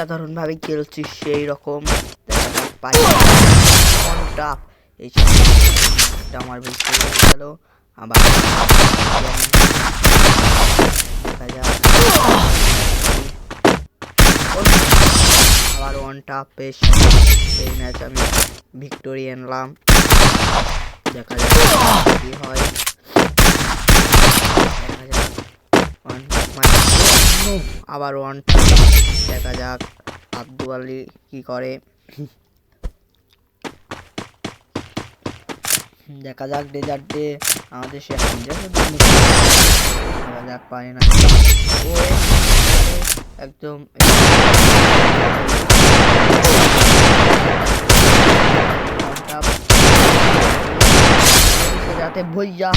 অসাধারণ ভাবে খেলছি সেই রকম পাই টাপ এই আমার ভিতরে গেল আবার আবার ওয়ান টাপ পেশ এই ম্যাচ আমি ভিক্টোরি আনলাম দেখা যাক কি হয় আবার ওয়ান টাপ দেখা যাক আব্দুল আলী কি করে দেখা যাক ডেজার্টে আমাদের সে দেখা যাক পারে না ও একদম যাতে ভুইয়া